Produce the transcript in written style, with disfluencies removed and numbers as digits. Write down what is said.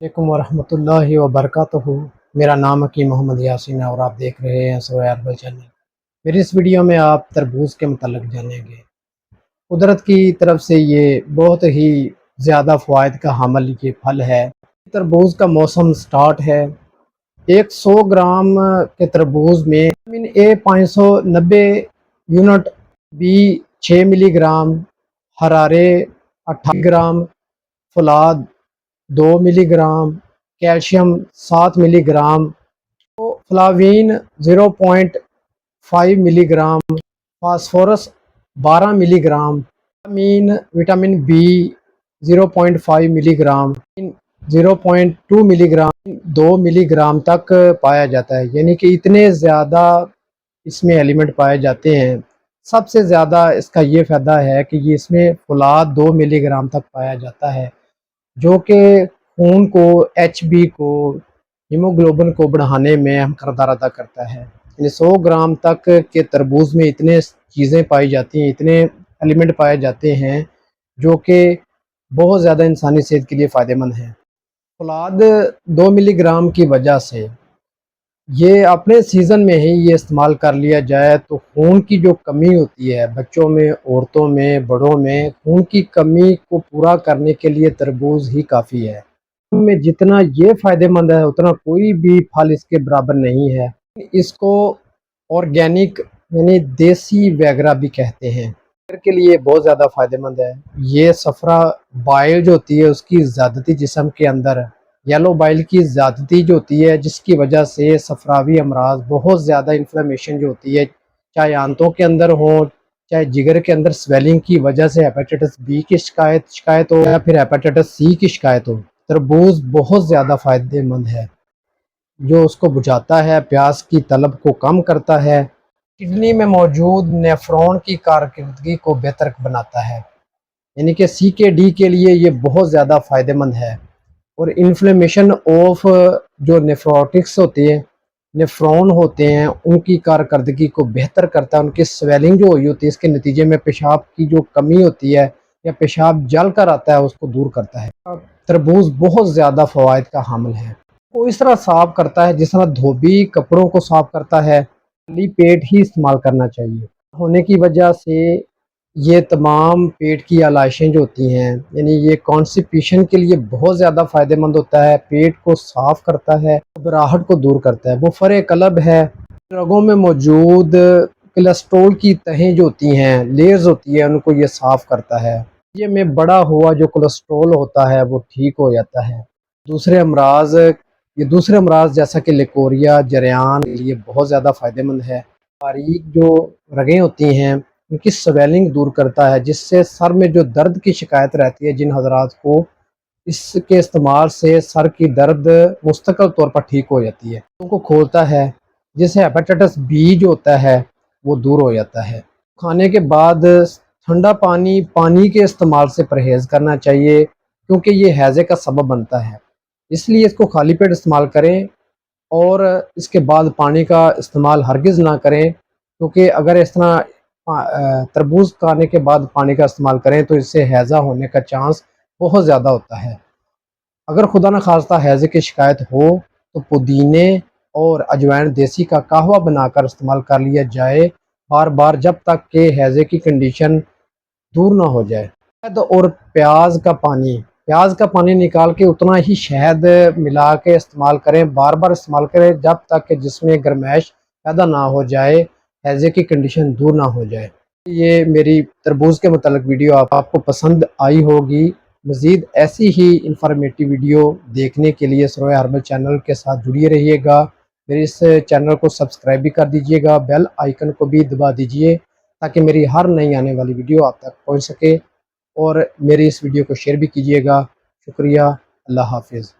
علیکم ورحمۃ اللہ وبرکاتہ۔ میرا نام حکیم محمد یاسین ہے اور آپ دیکھ رہے ہیں سروے ہربل چینل۔ میری اس ویڈیو میں آپ تربوز کے متعلق جانیں گے۔ قدرت کی طرف سے یہ بہت ہی زیادہ فوائد کا حامل یہ پھل ہے۔ تربوز کا موسم سٹارٹ ہے۔ 100 گرام کے تربوز میں وٹامن اے 590 یونٹ، بی 6 ملی گرام، حرارے 28 گرام، فولاد 2 ملی گرام، کیلشیم 7 ملی گرام، فلاوین 0.5 ملی گرام، فاسفورس 12 ملی گرام، وٹامن بی 0.5 ملی گرام، 0.2 ملی گرام، 2 ملی گرام تک پایا جاتا ہے، یعنی کہ اتنے زیادہ اس میں ایلیمنٹ پائے جاتے ہیں۔ سب سے زیادہ اس کا یہ فائدہ ہے کہ یہ اس میں فولاد 2 ملی گرام تک پایا جاتا ہے، جو کہ خون کو، ایچ بی کو، ہیموگلوبن کو بڑھانے میں اہم کردار ادا کرتا ہے۔ یعنی 100 گرام تک کے تربوز میں اتنے چیزیں پائی جاتی ہیں، اتنے ایلیمنٹ پائے جاتے ہیں جو کہ بہت زیادہ انسانی صحت کے لیے فائدہ مند ہیں۔ فولاد 2 ملی گرام کی وجہ سے یہ اپنے سیزن میں ہی یہ استعمال کر لیا جائے تو خون کی جو کمی ہوتی ہے بچوں میں، عورتوں میں، بڑوں میں، خون کی کمی کو پورا کرنے کے لیے تربوز ہی کافی ہے۔ میں جتنا یہ فائدہ مند ہے اتنا کوئی بھی پھل اس کے برابر نہیں ہے۔ اس کو آرگینک یعنی دیسی ویگرا بھی کہتے ہیں، کے لیے بہت زیادہ فائدہ مند ہے۔ یہ صفرا بائل جو ہوتی ہے اس کی زیادتی جسم کے اندر، یلو بائل کی زیادتی جو ہوتی ہے جس کی وجہ سے صفراوی امراض، بہت زیادہ انفلیمیشن جو ہوتی ہے، چاہے آنتوں کے اندر ہو، چاہے جگر کے اندر سویلنگ کی وجہ سے ہیپیٹائٹس بی کی شکایت ہو یا پھر ہیپیٹائٹس سی کی شکایت ہو، تربوز بہت زیادہ فائدہ مند ہے، جو اس کو بجھاتا ہے، پیاس کی طلب کو کم کرتا ہے، کڈنی میں موجود نیفرون کی کارکردگی کو بہتر بناتا ہے، یعنی کہ سی کے ڈی کے لیے یہ بہت زیادہ فائدہ مند ہے۔ اور انفلیمیشن آف جو نیفروٹکس ہوتے ہیں، نیفرون ہوتے ہیں، ان کی کارکردگی کو بہتر کرتا ہے، ان کی سویلنگ جو ہوئی ہوتی ہے اس کے نتیجے میں پیشاب کی جو کمی ہوتی ہے یا پیشاب جل کر آتا ہے اس کو دور کرتا ہے۔ تربوز بہت زیادہ فوائد کا حامل ہے، وہ اس طرح صاف کرتا ہے جس طرح دھوبی کپڑوں کو صاف کرتا ہے۔ خالی پیٹ ہی استعمال کرنا چاہیے ہونے کی وجہ سے یہ تمام پیٹ کی علائشیں جو ہوتی ہیں، یعنی یہ کانسٹیپیشن کے لیے بہت زیادہ فائدہ مند ہوتا ہے، پیٹ کو صاف کرتا ہے، گھبراہٹ کو دور کرتا ہے، وہ فر قلب ہے، رگوں میں موجود کولیسٹرول کی تہیں جو ہوتی ہیں، لیئرز ہوتی ہیں، ان کو یہ صاف کرتا ہے۔ یہ میں بڑا ہوا جو کولیسٹرول ہوتا ہے وہ ٹھیک ہو جاتا ہے۔ دوسرے امراض جیسا کہ لیکوریا، جریان یہ بہت زیادہ فائدہ مند ہے۔ باریک جو رگیں ہوتی ہیں ان کی سویلنگ دور کرتا ہے، جس سے سر میں جو درد کی شکایت رہتی ہے جن حضرات کو، اس کے استعمال سے سر کی درد مستقل طور پر ٹھیک ہو جاتی ہے، ان کو کھولتا ہے، جس سے ہیپیٹائٹس بی جو ہوتا ہے وہ دور ہو جاتا ہے۔ کھانے کے بعد ٹھنڈا پانی کے استعمال سے پرہیز کرنا چاہیے کیونکہ یہ ہیضے کا سبب بنتا ہے، اس لیے اس کو خالی پیٹ استعمال کریں اور اس کے بعد پانی کا استعمال ہرگز نہ کریں، کیونکہ اگر اس طرح تربوز کھانے کے بعد پانی کا استعمال کریں تو اس سے ہیضہ ہونے کا چانس بہت زیادہ ہوتا ہے۔ اگر خدا نخواستہ ہیضے کی شکایت ہو تو پودینے اور اجوائن دیسی کا قہوہ بنا کر استعمال کر لیا جائے بار بار، جب تک کہ ہیضے کی کنڈیشن دور نہ ہو جائے۔ شہد اور پیاز کا پانی نکال کے اتنا ہی شہد ملا کے استعمال کریں، بار بار استعمال کریں جب تک کہ جسم میں گرمائش پیدا نہ ہو جائے، ہیضے کی کنڈیشن دور نہ ہو جائے۔ یہ میری تربوز کے متعلق ویڈیو آپ کو پسند آئی ہوگی۔ مزید ایسی ہی انفارمیٹی ویڈیو دیکھنے کے لیے سروے ہربل چینل کے ساتھ جڑیے رہیے گا۔ میرے اس چینل کو سبسکرائب بھی کر دیجیے گا، بیل آئیکن کو بھی دبا دیجیے تاکہ میری ہر نئی آنے والی ویڈیو آپ تک پہنچ سکے، اور میری اس ویڈیو کو شیئر بھی کیجیے گا۔ شکریہ، اللہ حافظ۔